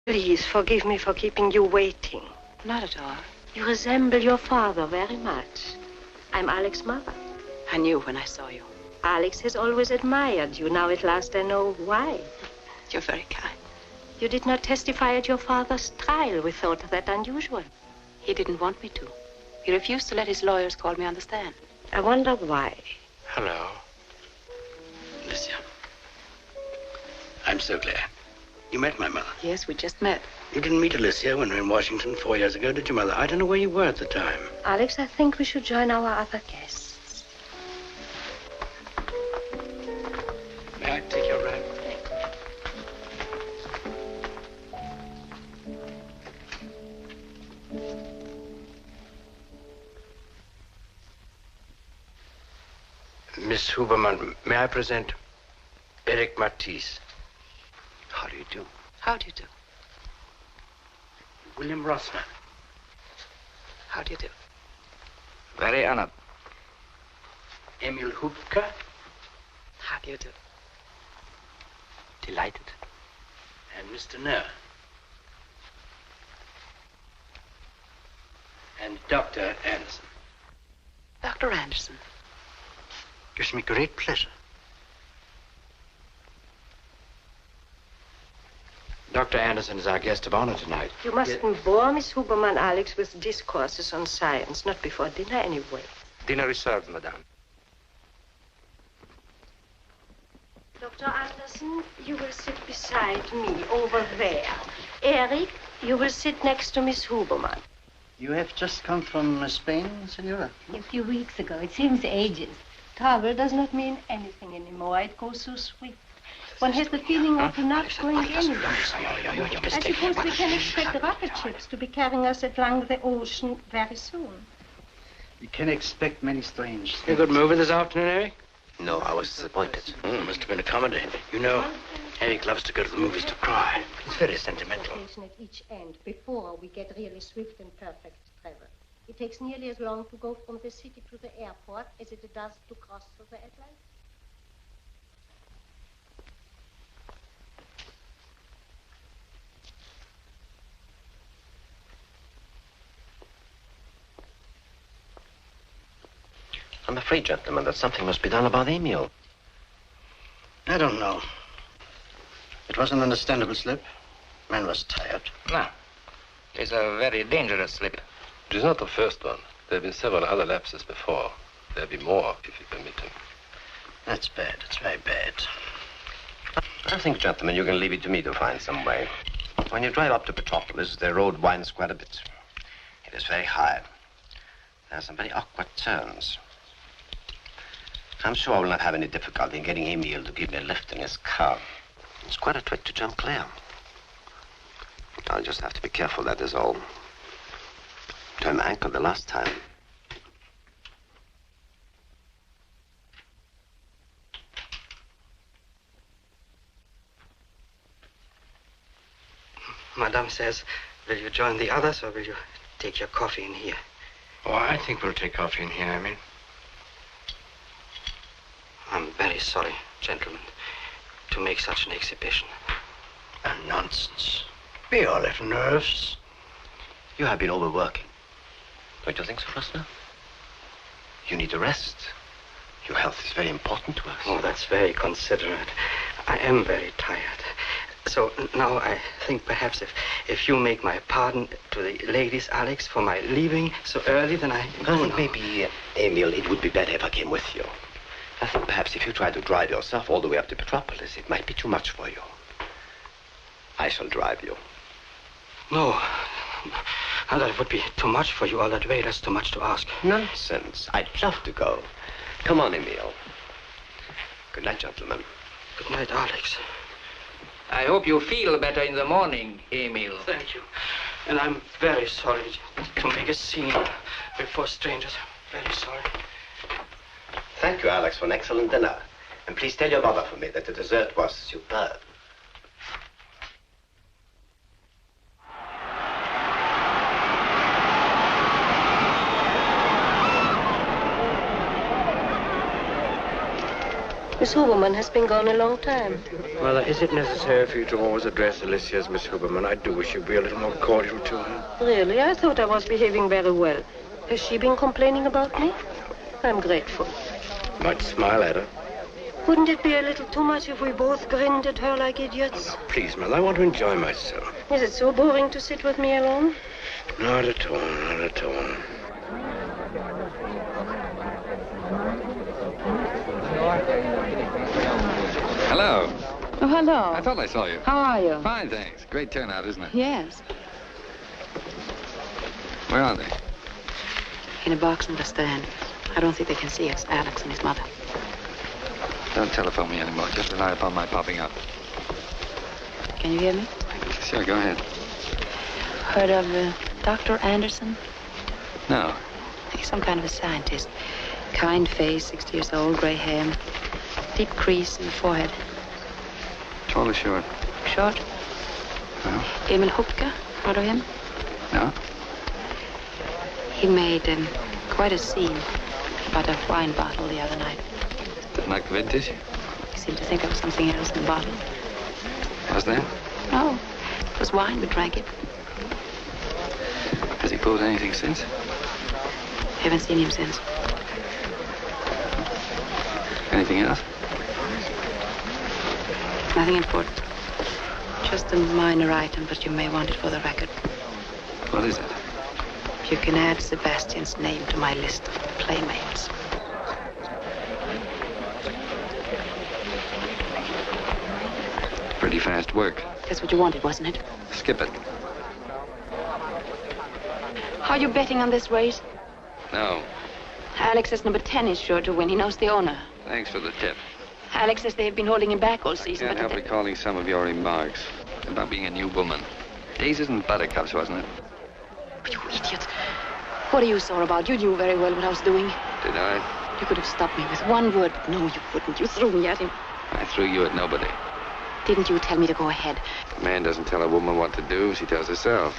Please forgive me for keeping you waiting. Not at all. You resemble your father very much. I'm Alex's mother. I knew when I saw you. Alex has always admired you. Now at last I know why. You're very kind. You did not testify at your father's trial. We thought that unusual. He didn't want me to. He refused to let his lawyers call me on the stand. I wonder why. Hello. Alicia. I'm so glad. You met my mother? Yes, we just met. You didn't meet Alicia when we were in Washington 4 years ago, did you, Mother? I don't know where you were at the time. Alex, I think we should join our other guests. May I take your wrap? Miss Huberman, may I present Eric Matisse? How do you do? How do you do? William Rossner. How do you do? Very honored. Emil Hubka. How do you do? Delighted. And Mr. Nair. And Dr. Anderson. Dr. Anderson. Gives me great pleasure. Dr. Anderson is our guest of honor tonight. You mustn't bore Miss Huberman, Alex, with discourses on science. Not before dinner, anyway. Dinner is served, madame. Dr. Anderson, you will sit beside me over there. Eric, you will sit next to Miss Huberman. You have just come from Spain, Senora? A few weeks ago. It seems ages. Travel does not mean anything anymore. It goes so swift. One has the feeling of not going anywhere. I suppose we can expect rocket ships to be carrying us along the ocean very soon. We can expect many strange things. You good movie this afternoon, Eric? No, I was disappointed. Must have been a comedy. You know, Eric loves to go to the movies to cry. He's very sentimental. At each end before we get really swift and perfect travel. It takes nearly as long to go from the city to the airport as it does to cross the Atlantic. I'm afraid, gentlemen, that something must be done about Emil. I don't know. It was an understandable slip. Man was tired. No. It's a very dangerous slip. It is not the first one. There have been several other lapses before. There'll be more, if you permit him. That's bad. It's very bad. I think, gentlemen, you can leave it to me to find some way. When you drive up to Petropolis, the road winds quite a bit. It is very high. There are some very awkward turns. I'm sure I will not have any difficulty in getting Emil to give me a lift in his car. It's quite a trick to jump clear. I'll just have to be careful, that is all. Turned my ankle the last time. Madame says, will you join the others or will you take your coffee in here? Oh, I think we'll take coffee in here, I mean. I'm very sorry, gentlemen, to make such an exhibition. Nonsense. We all have nerves. You have been overworking. Don't you think so, Rossner? You need a rest. Your health is very important to us. Oh, that's very considerate. I am very tired. So now I think perhaps if you make my pardon to the ladies, Alex, for my leaving so early, then I think maybe, Emil, it would be better if I came with you. I think perhaps if you try to drive yourself all the way up to Petropolis, it might be too much for you. I shall drive you. No. That would be too much for you all that way. That's too much to ask. Nonsense. I'd love to go. Come on, Emil. Good night, gentlemen. Good night, Alex. I hope you feel better in the morning, Emil. Thank you. And I'm very sorry to make a scene before strangers. Very sorry. Thank you, Alex, for an excellent dinner. And please tell your mother for me that the dessert was superb. Miss Miss Huberman has been gone a long time. Mother, is it necessary for you to always address Alicia as Miss Huberman? I do wish you'd be a little more cordial to her. Really? I thought I was behaving very well. Has she been complaining about me? I'm grateful. Might smile at her. Wouldn't it be a little too much if we both grinned at her like idiots? Oh, please, Mother, I want to enjoy myself. Is it so boring to sit with me alone? Not at all, not at all. Hello. Oh, hello. I thought I saw you. How are you? Fine, thanks. Great turnout, isn't it? Yes. Where are they? In a box in the stand. I don't think they can see us, Alex and his mother. Don't telephone me anymore. Just rely upon my popping up. Can you hear me? Sure, go ahead. Heard of Dr. Anderson? No. He's some kind of a scientist. Kind face, 60 years old, gray hair. Deep crease in the forehead. Tall or short? Short. No. Emil Hupke, heard of him? No. He made quite a scene about a wine bottle the other night. Didn't like the vintage? He seemed to think there was something else in the bottle. Was there? No. It was wine. We drank it. Has he pulled anything since? Haven't seen him since. Anything else? Nothing important. Just a minor item, but you may want it for the record. What is it? You can add Sebastian's name to my list of playmates. Pretty fast work. That's what you wanted, wasn't it? Skip it. Are you betting on this race? No. Alex says number 10 is sure to win. He knows the owner. Thanks for the tip. Alex says they've been holding him back all season. Can't help recalling some of your remarks about being a new woman. Daisies and buttercups, wasn't it? You idiot. What are you sore about? You knew very well what I was doing. Did I? You could have stopped me with one word, but no, you couldn't. You threw me at him. I threw you at nobody. Didn't you tell me to go ahead? A man doesn't tell a woman what to do. She tells herself.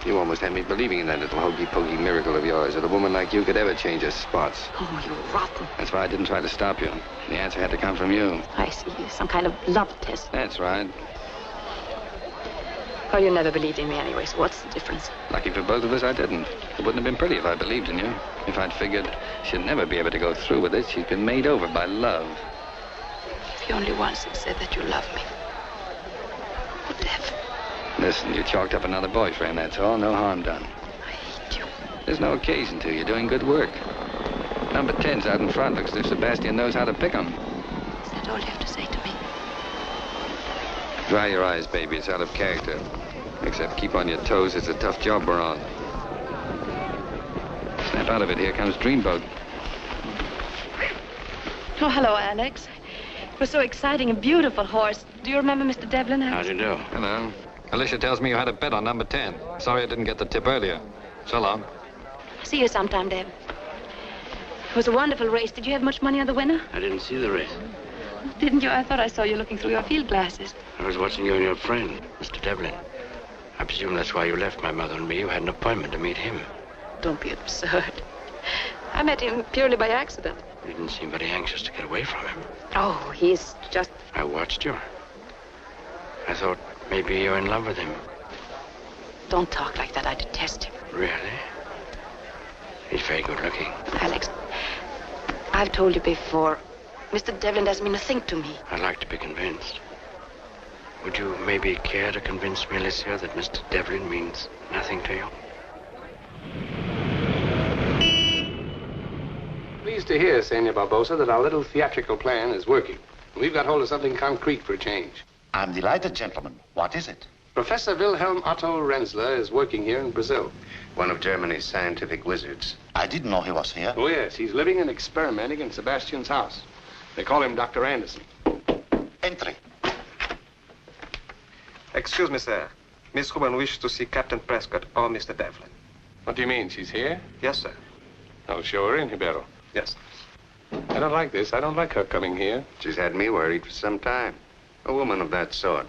You almost had me believing in that little hokey-pokey miracle of yours, that a woman like you could ever change her spots. Oh, you're rotten. That's why I didn't try to stop you. The answer had to come from you. I see. Some kind of love test. That's right. Well, you never believed in me anyway, so what's the difference? Lucky for both of us, I didn't. It wouldn't have been pretty if I believed in you. If I'd figured she'd never be able to go through with it, she'd been made over by love. If you only once had said that you loved me. What if? Listen, you chalked up another boyfriend, that's all. No harm done. I hate you. There's no occasion to. You're doing good work. Number 10's out in front. Looks as if Sebastian knows how to pick 'em. Is that all you have to say to me? Dry your eyes, baby. It's out of character. Except keep on your toes. It's a tough job we're on. Snap out of it. Here comes Dreamboat. Oh, hello, Alex. It was so exciting. A beautiful horse. Do you remember Mr. Devlin? How do you do? Hello. Alicia tells me you had a bet on number 10. Sorry I didn't get the tip earlier. So long. See you sometime, Deb. It was a wonderful race. Did you have much money on the winner? I didn't see the race. Didn't you? I thought I saw you looking through your field glasses. I was watching you and your friend, Mr. Devlin. I presume that's why you left my mother and me. You had an appointment to meet him. Don't be absurd. I met him purely by accident. You didn't seem very anxious to get away from him. Oh, he's just... I watched you. I thought maybe you're in love with him. Don't talk like that. I detest him. Really? He's very good looking. Alex, I've told you before, Mr. Devlin doesn't mean a thing to me. I'd like to be convinced. Would you maybe care to convince me, Alicia, that Mr. Devlin means nothing to you? Pleased to hear, Senor Barbosa, that our little theatrical plan is working. We've got hold of something concrete for a change. I'm delighted, gentlemen. What is it? Professor Wilhelm Otto Renzler is working here in Brazil. One of Germany's scientific wizards. I didn't know he was here. Oh, yes. He's living and experimenting in Sebastian's house. They call him Dr. Anderson. Entry. Excuse me, sir. Miss Huberman wishes to see Captain Prescott or Mr. Devlin. What do you mean? She's here? Yes, sir. Oh, show her in, Ribeiro. Yes. I don't like this. I don't like her coming here. She's had me worried for some time. A woman of that sort.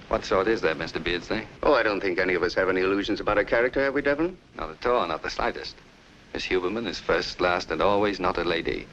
What sort is that, Mr. Beardsley? Oh, I don't think any of us have any illusions about her character, have we, Devlin? Not at all, not the slightest. Miss Huberman is first, last, and always not a lady.